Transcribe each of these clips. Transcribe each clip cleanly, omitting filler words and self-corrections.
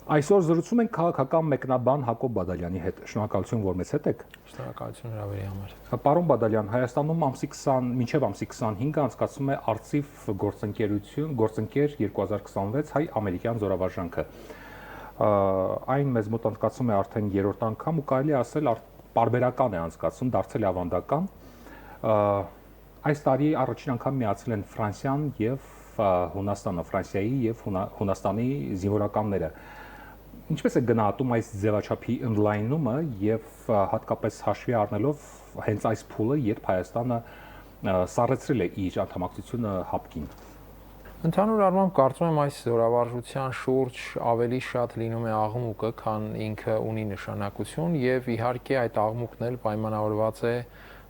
Այսօր զրուցում ենք քաղաքական մեկնաբան Հակոբ Բադալյանի հետ։ Շնորհակալություն, որ մեզ հետ եք։ Շնորհակալություն հրավերի համար։ Պարոն Բադալյան, Հայաստանում մինչև ամսի 25-ը անցկացվում է Արծիվ գործընկեր 2026 հայ-ամերիկյան զորավարժանքը։ Այն մեզ մոտ անցկացում է արդեն երրորդ անգամ ու կարելի է ասել պարբերական է անցկացում, դարձել է ավանդական։ Այս տարի առաջին անգամ միացել են Ֆրանսիան եւ Հունաստանը, Ֆրանսիայի եւ Հունաստանի զինվորականները։ Ինչպես է գնահատում այս ձևաչափի ընդլայնումը եւ հատկապես հաշվի առնելով հենց այս փուլը, երբ Հայաստանը սառեցրել է իր անդամակցությունը ՀԱՊԿ-ին։ Ընդհանուր առմամբ կարծում եմ այս զորավարժության շուրջ ավելի շատ լինում է աղմուկը, քան ինքը ունի նշանակություն եւ իհարկե այդ աղմուկն էլ պայմանավորված է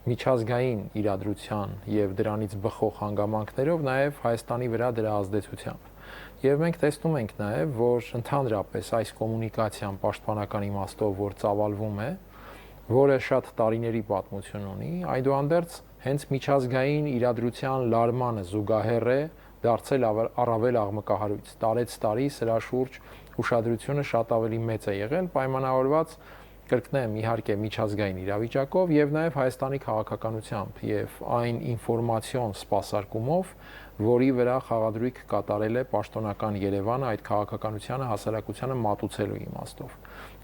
միջազգային իրադրության եւ դրանից բխող հանգամանքներով, նաեւ Հայաստանի վրա դրա ազդեցությամբ։ Եվ մենք տեսնում ենք նաև, որ ընդհանրապես այս կոմունիկացիան պաշտպանական իմաստով, որ ծավալվում է, որը շատ տարիների պատմություն ունի, այդուհանդերձ հենց միջազգային իրադրության լարմանը զուգահեռ է դարձել առավել աղմկահարույց։ Տարեց տարի սրա շուրջ ուշադրությունը շատ ավելի մեծ է եղել, պայմանավորված կրկնեմ իհարկե միջազգային իրավիճակով եւ նաեւ Հայաստանի քաղաքականությամբ եւ այն ինֆորմացիոն սպասարկումով, որի վրա խաղադրույք կատարել է պաշտոնական Երևանը այդ քաղաքականությանը հասարակությանը մատուցելու իմաստով։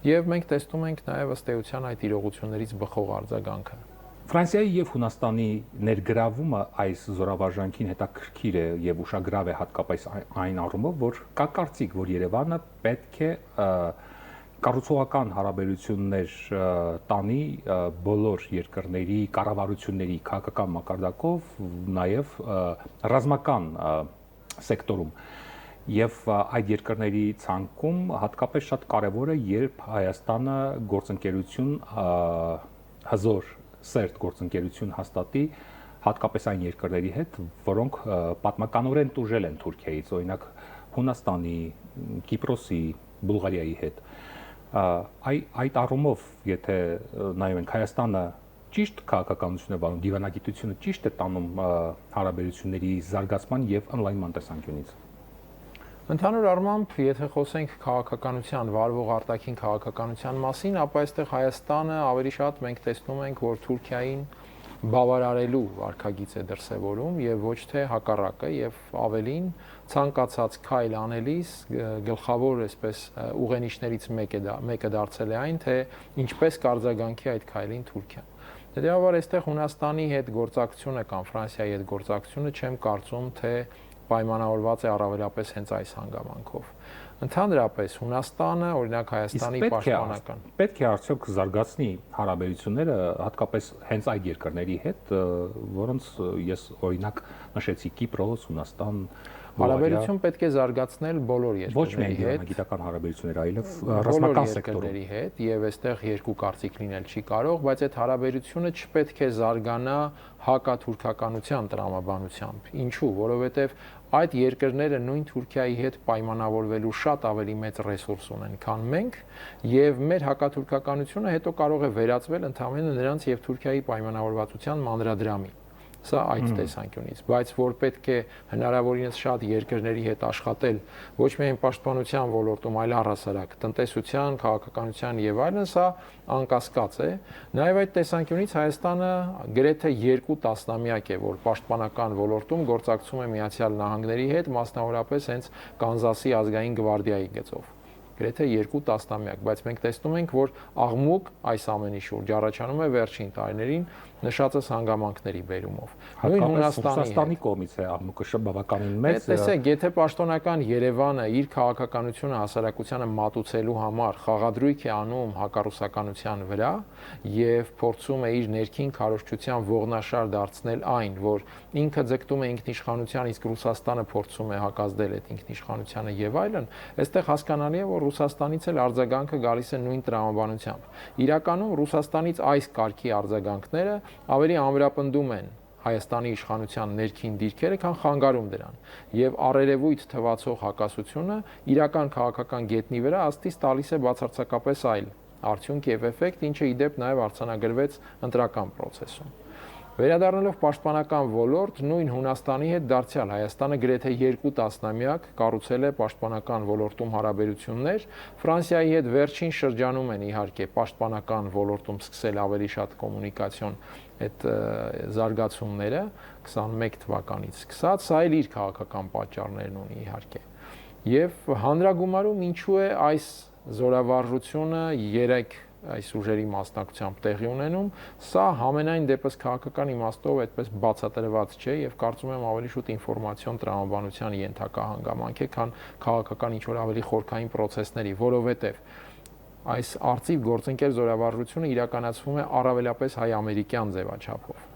Եվ մենք տեսնում ենք նաեւ ըստ էության այդ իրողություններից բխող արձագանքը։ Ֆրանսիայի եւ Հունաստանի ներգրավումը այս զորավարժանքին հետաքրքիր է եւ ուշագրավ է հատկապես այն առումով, որ կա կարծիք, որ Երևանը պետք է կառուցողական հարաբերություններ տանի բոլոր երկրների կառավարությունների քաղաքական մակարդակով, նաև ռազմական սեկտորում։ Եվ այդ երկրների ցանկում հատկապես շատ կարևոր է, երբ Հայաստանը գործընկերություն հզոր սերտ գործընկերություն հաստատի հատկապես այն երկրների հետ, որոնք պատմականորեն տուժել են Թուրքիայից, օրինակ Հունաստանի, Կիպրոսի, Բուլղարիայի հետ։ Այդ առումով, եթե նայում ենք Հայաստանը ճիշտ քաղաքականություն է բանում, դիվանագիտությունը ճիշտ է տանում հարաբերությունների զարգացման եւ ընդլայնման տեսանկյունից։ Ընդհանուր առմամբ, եթե խոսենք քաղաքականության, վարվող արտաքին քաղաքականության մասին, ապա այստեղ Հայաստանը ավելի շատ մենք տեսնում ենք, որ Թուրքիային բավարարելու վարքագիծ է դրսևորում եւ ոչ թե հակառակը եւ ավելին ցանկացած քայլ անելիս գլխավոր այսպես ուղենիշներից մեկը դարձել է այն, թե ինչպես կարձագանքի այդ քայլին Թուրքիան։ Հետեւաբար այստեղ Հունաստանի հետ գործակցությունը կամ Ֆրանսիայի հետ գործակցությունը չեմ կարծում, թե պայմանավորված է առավելապես հենց այս հանգամանքով։ Ընդհանրապես Հունաստանը, օրինակ Հայաստանի պաշտպանական պետք է արդյոք զարգացնի հարաբերությունները հատկապես հենց այդ երկրների հետ, որոնց ես օրինակ նշեցի Կիպրոս, Հունաստան, հարաբերություն պետք է զարգացնել բոլոր ոչ երկրների հետ, միայն գիտական հարաբերություններ, այլև ռազմական սեկտորի հետ, եւ այստեղ երկու կարծիք լինել չի կարող, բայց այդ հարաբերությունը չպետք է զարգանա հակաթուրքականության տրամաբանությամբ։ Ինչու՞, որովհետեւ այդ երկրները նույն Թուրքիայի հետ պայմանավորվելու շատ ավելի մեծ ռեսուրս ունեն, քան մենք, եւ մեր հակաթուրքականությունը հետո կարող է վերածվել ընդհանրապես նրանց եւ Թուրքիայի պայմանավորվածության մանրադրամի։ Սա այդ տեսանկյունից, բայց որ պետք է հնարավորինս շատ երկրների հետ աշխատել ոչ միայն պաշտպանության ոլորտում, այլ առհասարակ տնտեսության, քաղաքականության եւ այլն, սա անկասկած է։ Նաեւ այդ տեսանկյունից Հայաստանը գրեթե 2 տասնամյակ է, որ պաշտպանական ոլորտում գործակցում է Միացյալ Նահանգների հետ, մասնավորապես հենց Կանզասի ազգային գվարդիայի գծով։ Գրեթե 2 տասնամյակ, բայց մենք տեսնում ենք, որ աղմուկ այս ամենի շուրջ առաջանում է վերջին տարիներին նշածս հանգամանքների բերումով։ Նույն Հունաստանի կողմից է աղմուկը բավականին մեծ։ Տեսեք, եթե պաշտոնական Երևանը իր քաղաքականությունը հասարակությանը մատուցելու համար խաղադրույք է անում հակառուսականության վրա եւ փորձում է իր ներքին քարոզչության ողնաշար դարձնել այն, որ ինքը ձգտում է ինքնիշխանության, իսկ Ռուսաստանը փորձում է հակազդել այդ ինքնիշխանությանը եւ այլն, այստեղ հասկանալի է, որ Ռուսաստանից էլ արձագանքը գալիս է նույն տրամաբանությամբ։ Իրականում Ռուսաստանից այս կարգի արձագանքները ավելի ամրապնդում են Հայաստանի իշխանության ներքին դիրքերը, քան խանգարում դրան։ Եվ առերևույթ թվացող հակասությունը իրական քաղաքական գետնի վրա աստից տալիս է բացարձակապես այլ արդյունք եւ էֆեկտ, ինչը ի դեպ նաեւ արձանագրվեց ընտրական process-ում։ Վերադառնալով պաշտպանական ոլորտ, նույն Հունաստանի հետ դարձյալ Հայաստանը գրեթե 2 տասնամյակ կառուցել է պաշտպանական ոլորտում հարաբերություններ։ Ֆրանսիայի հետ վերջին շրջանում են իհարկե պաշտպանական ոլորտում սկսել ավելի շատ կոմունիկացիոն այդ զարգացումները 21 թվականից սկսած, սա էլ իր քաղաքական պատճառներն ունի իհարկե։ Եվ հանրագումարում ինչու է այս զորավարժությունը 3 այս ուժերի մասնակցությամբ տեղի ունենում, սա համենայն դեպս քաղաքական իմաստով այդպես բացատրված չէ եւ կարծում եմ ավելի շուտ ինֆորմացիոն տրամաբանության ենթակա հանգամանք է, քան քաղաքական ինչ-որ ավելի խորքային process-ների, որովհետեւ այս արծիվ գործընկեր զորավարժությունը իրականացվում է առավելապես հայ-ամերիկյան ձևաչափով։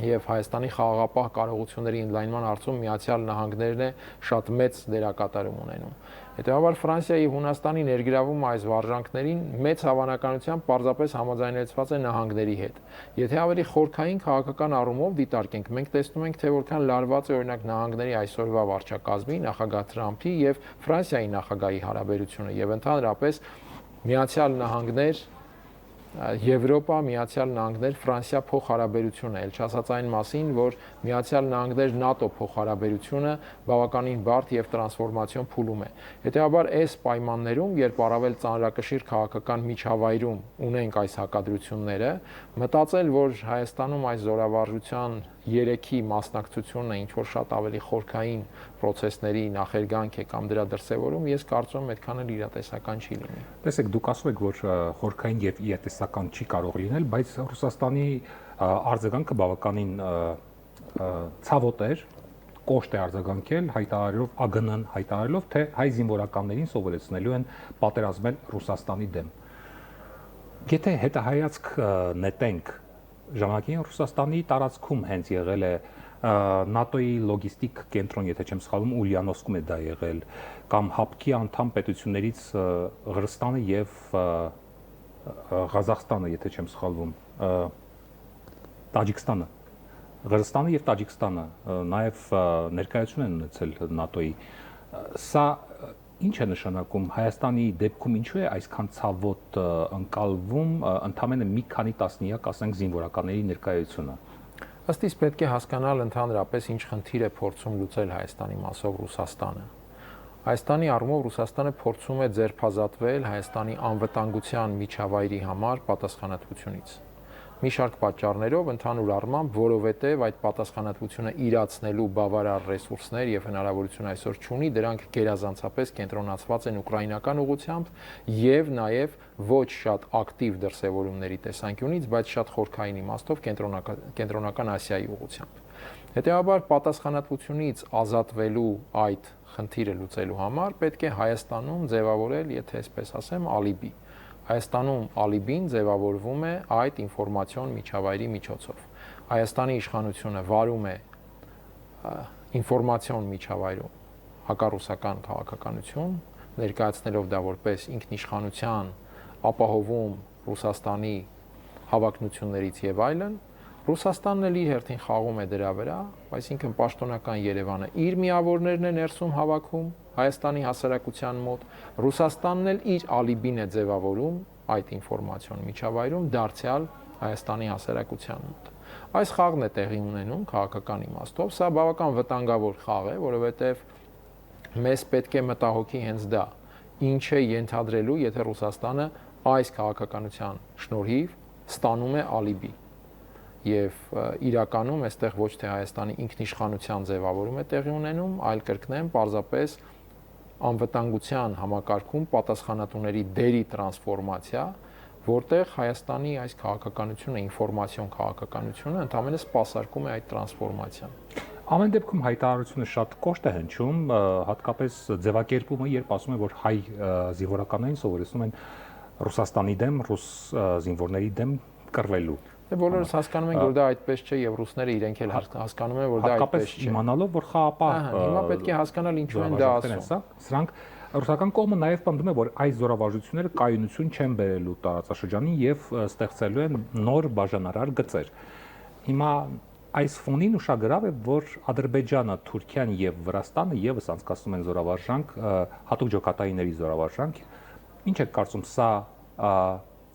Եվ Հայաստանի խաղաղապահ կարողությունների ընդլայնման հարցում Միացյալ Նահանգներն է շատ մեծ դերակատարում ունենում։ Հետևաբար Ֆրանսիայի Հունաստանի ներգրավումը այս վարժանքներին մեծ հավանականությամբ պարզապես համաձայնեցված է նահանգների հետ։ Եթե ավելի խորքային քաղաքական առումով դիտարկենք, մենք տեսնում ենք, թե որքան լարված է օրինակ նահանգների այսօրվա վարչակազմի, նախագահ Թրամփի եւ Ֆրանսիայի նախագահի հարաբերությունը եւ ընդհանրապես Միացյալ Նահանգներ Եվրոպա, Միացյալ Նահանգներ, Ֆրանսիա փոխհարաբերությունը, ել չասած այն մասին, որ Միացյալ Նահանգներ ՆԱՏՕ փոխհարաբերությունը բավականին բարդ եւ տրանսֆորմացիոն փուլում է։ Հետեւաբար այս պայմաններում, երբ առավել ծանրակշիռ քաղաքական միջավայրում ունենք այս հակադրությունները, մտածել, որ Հայաստանում այս զորավարժության 3-ի մասնակցությունը ինչ որ շատ ավելի խորքային process-ների նախերգանք է կամ դրա դրսևորում, ես կարծում եմ այդքան էլ իրատեսական չի լինի։ Տեսեք, դուք ասում եք, որ խորքային եւ իրատեսական չի կարող լինել, բայց Ռուսաստանի արձագանքը բավականին ցավոտ էր, կոշտ է արձագանքել, հայտարարելով ԱԳՆ-ն հայտարարելով, թե հայ զինվորականներին սովորեցնելու են պատերազմել Ռուսաստանի դեմ։ Եթե հետահայացք նետենք ժամանակին Ռուսաստանի տարածքում հենց եղել է ՆԱՏՕ-ի լոգիստիկ կենտրոն, եթե չեմ սխալվում, Ուլիանովսկում է դա եղել, կամ ՀԱՊԿ-ի անդամ պետություններից Ղրղստանը եւ Ղազախստանը, եթե չեմ սխալվում, Տաջիկստանը, Ղրղստանը եւ Տաջիկստանը նաեւ ներկայություն են ունեցել ՆԱՏՕ-ի։ Սա ինչ է նշանակում Հայաստանի դեպքում, ինչու է այսքան ցավոտ ընկալվում ընդամենը մի քանի տասնյակ, ասենք, զինվորականների ներկայությունը։ Ըստ իս պետք է հասկանալ ընդհանրապես ինչ խնդիր է փորձում լուծել Հայաստանի մասով Ռուսաստանը։ Հայաստանի առումով Ռուսաստանը փորձում է ձերբազատվել Հայաստանի անվտանգության միջավայրի համար պատասխանատվությունից։ Մի շարք պատճառներով ընդհանուր առմամբ, որովհետև այդ պատասխանատվությունը իրացնելու բավարար ռեսուրսներ եւ հնարավորություն այսօր չունի, դրանք գերազանցապես կենտրոնացված են ուկրաինական ուղղությամբ եւ նաեւ ոչ շատ ակտիվ դրսևորումների տեսանկյունից, բայց շատ խորքային իմաստով կենտրոնական Ասիայի ուղղությամբ։ Հետևաբար պատասխանատվությունից ազատվելու այդ խնդիրը լուծելու համար պետք է Հայաստանում ձևավորել, եթե այսպես ասեմ, ալիբի։ Հայաստանում ալիբին ձևավորվում է այդ ինֆորմացիոն միջավայրի միջոցով։ Հայաստանի իշխանությունը վարում է ինֆորմացիոն միջավայրում հակառուսական քաղաքականություն, ներկայացնելով դա որպես ինքնիշխանության ապահովում Ռուսաստանի հավակնություններից եւ այլն, Ռուսաստանն էլ իր հերթին խաղում է դրա վրա, այսինքն պաշտոնական Երևանը իր միավորներն է ներսում հավաքում Հայաստանի հասարակության մոտ, Ռուսաստանն էլ իր ալիբին է ձևավորում այդ ինֆորմացիոն միջավայրում դարձյալ Հայաստանի հասարակության մոտ։ Այս խաղն է տեղի ունենում քաղաքական իմաստով, սա բավական վտանգավոր խաղ է, որովհետև մեզ պետք է մտահոգի հենց դա, ինչ է ենթադրելու, եթե Ռուսաստանը այս քաղաքականության շնորհիվ ստանում է ալիբի։ Եվ իրականում այստեղ ոչ թե Հայաստանի ինքնիշխանության ձևավորում է տեղի ունենում, այլ կրկնեմ, պարզապես անվտանգության համակարգում պատասխանատուների դերի տրանսֆորմացիա, որտեղ Հայաստանի այս քաղաքականությունը, ինֆորմացիոն քաղաքականությունը ընդհանրապես սպասարկում է այդ տրանսֆորմացիան։ Ամեն դեպքում հայտարարությունը շատ կոշտ է հնչում, հատկապես ձևակերպումը, երբ ասում է, որ հայ զինվորականներին սովորեցնում են Ռուսաստանի դեմ, ռուս զինվորների դեմ կռվելու։ Դե բոլորս հասկանում ենք, որ դա այդպես չէ եւ ռուսները իրենք էլ հասկանում են, որ դա այդպես չէ։ Իմանալով, որ խաղապահ հիմա պետք է հասկանալ ինչու են դա ասում։ Սրանք ռուսական կողմը նաեւ պնդում է, որ այս զորավարժությունները կայունություն չեն բերելու տարածաշրջանին եւ ստեղծելու են նոր բաժանարար գծեր։ Հիմա այս ֆոնին ուշագրավ է, որ Ադրբեջանը, Թուրքիան եւ Վրաստանը եւս անցկացնում են զորավարժանք, հատուկ ջոկատայինների զորավարժանք։ Ինչ եք կարծում, սա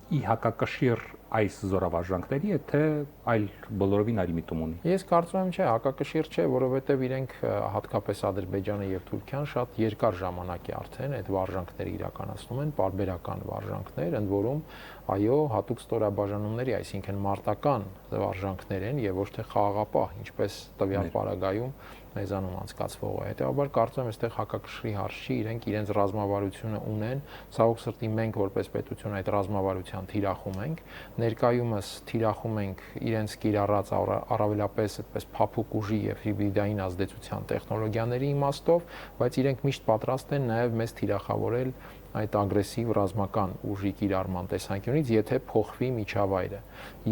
ի հակակշիռ այս զորավարժանքների, թե այլ բոլորովին այլ միտում ունի։ Ես կարծում եմ, չէ, հակակշիռ չէ, որովհետև իրենք հատկապես Ադրբեջանը եւ Թուրքիան շատ երկար ժամանակ է արդեն այդ վարժանքները իրականացնում են, պարբերական վարժանքներ, ընդ որում այո, հատուկ ստորաբաժանումների, այսինքն մարտական վարժանքներ են եւ ոչ թե խաղաղապահ, ինչպես տվյալ պարագայում մեզանում անցկացվող է։ Հետեւաբար կարծում եմ, այստեղ հակակշռի հարց չի, իրենք իրենց ռազմավարությունը ունեն, ցավոք սրտի մենք որպես պետություն այդ ռազմավարության թիրախում ենք, ներկայումս թիրախում ենք իրենց կիրառած առավելապես այդպես փափուկ ուժի եւ հիբրիդային ազդեցության տեխնոլոգիաների իմաստով, բայց իրենք միշտ պատրաստ են նաեւ մեզ թիրախավորել այդ ագրեսիվ ռազմական ուժի կիրառման տեսանկյունից, եթե փոխվի միջավայրը։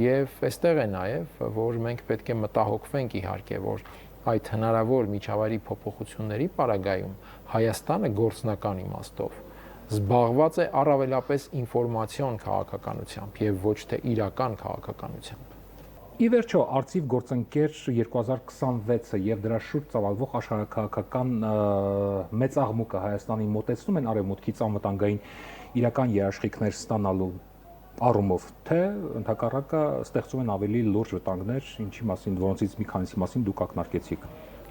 Եվ այստեղ է նաեւ, որ մենք պետք է մտահոգվենք իհարկե, որ այդ հնարավոր միջավայրի փոփոխությունների պարագայում Հայաստանը գործնական իմաստով զբաղված է առավելապես ինֆորմացիոն քաղաքականությամբ եւ ոչ թե իրական քաղաքականությամբ։ Ի վերջո, Արծիվ գործընկեր 2026-ը եւ դրա շուրջ ծավալվող աշխարհաքաղաքական մեծ աղմուկը Հայաստանի մոտեցնում են արևմուտքից անվտանգային իրական երաշխիքներ ստանալու առումով, թե ընդհակառակը ստեղծում են ավելի լուրջ վտանգներ, ինչի մասին, որոնցից մի քանիսի մասին դուք ակնարկեցիք։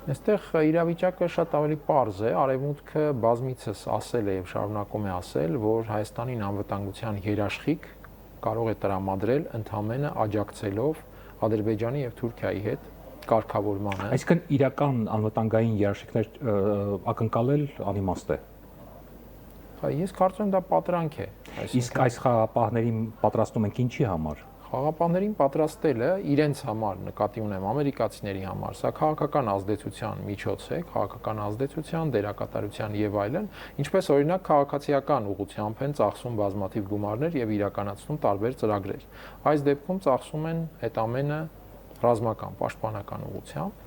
Այստեղ իրավիճակը շատ ավելի պարզ է, արևմուտքը բազմիցս ասել է եւ շարունակում է ասել, որ Հայաստանին անվտանգության երաշխիք կարող է տրամադրել ընդհանրապես աջակցելով Ադրբեջանի եւ Թուրքիայի հետ կարգավորմանը։ Այսինքն իրական անվտանգային երաշխիքներ ակնկալել անիմաստ է։ Ես կարծում եմ դա պատրանք է։ Իսկ այս խաղապահներին պատրաստում ենք ինչի համար։ Խաղապահներին պատրաստելը իրենց համար, նկատի ունեմ ամերիկացիների համար, սա քաղաքական ազդեցության միջոց է, քաղաքական ազդեցության, դերակատարության եւ այլն, ինչպես օրինակ քաղաքացիական ուղղությամբ են ծախսում բազմաթիվ գումարներ եւ իրականացնում տարբեր ծրագրեր։ Այս դեպքում ծախսում են այդ ամենը ռազմական, պաշտպանական ուղղությամբ։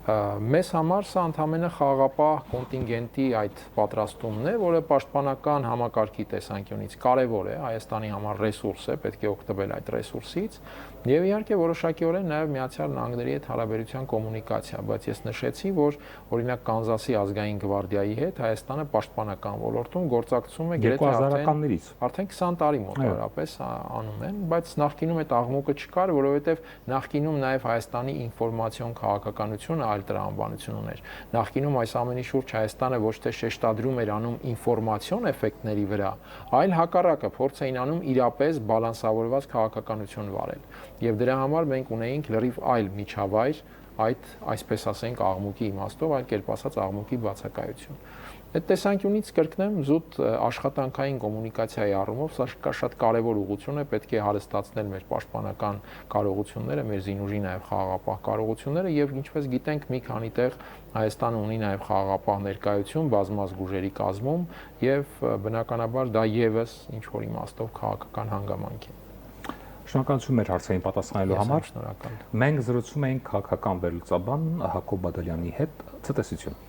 Մեզ համար սա ընդհանրապես խաղաղապահ կոնտինգենտի այդ պատրաստումն է, որը պաշտպանական համակարգի տեսանկյունից կարևոր է, Հայաստանի համար ռեսուրս է, պետք է օգտվել այդ ռեսուրսից, եւ իհարկե որոշակիորեն նաեւ Միացյալ Նահանգների հետ հարաբերության կոմունիկացիա, բայց ես նշեցի, որ օրինակ Կանզասի ազգային գվարդիայի հետ Հայաստանը պաշտպանական ոլորտում գործակցում է գրեթե արդեն 20 տարի մոտավորապես անում են, բայց նախկինում այդ աղմուկը չկար, որովհետեւ նախկինում նաեւ Հայաստանի ինֆորմացիոն քաղաքականությունը այլ տրամաբանություն ուներ։ Նախկինում այս ամենի շուրջ Հայաստանը ոչ թե շեշտադրում էր անում ինֆորմացիոն էֆեկտների վրա, այլ հակառակը փորձ էին անում իրապես բալանսավորված քաղաքականություն վարել։ Եվ դրա համար մենք ունեինք լրիվ այլ միջավայր, այդ այսպես ասենք աղմուկի իմաստով, այլ կերպ ասած աղմուկի բացակայություն։ Այդ տեսանկյունից կրկնեմ, զուտ աշխատանքային կոմունիկացիայի առումով սա շատ կարևոր ուղղություն է, պետք է հարստացնել մեր պաշտպանական կարողությունները, մեր զինուժի նաև խաղաղապահ կարողությունները եւ ինչպես գիտենք, մի քանի տեղ Հայաստանը ունի նաև խաղաղապահ ներկայություն բազմազգ ուժերի կազմում եւ բնականաբար դա եւս ինչ որ իմաստով քաղաքական հանգամանք է։ Շնորհակալություն մեր հարցերին պատասխանելու համար։ Շնորհակալ։ Մենք զրուցում էինք քաղաքական վերլուծաբան Հակոբ Բադալյանի հետ։ Ցտեսություն։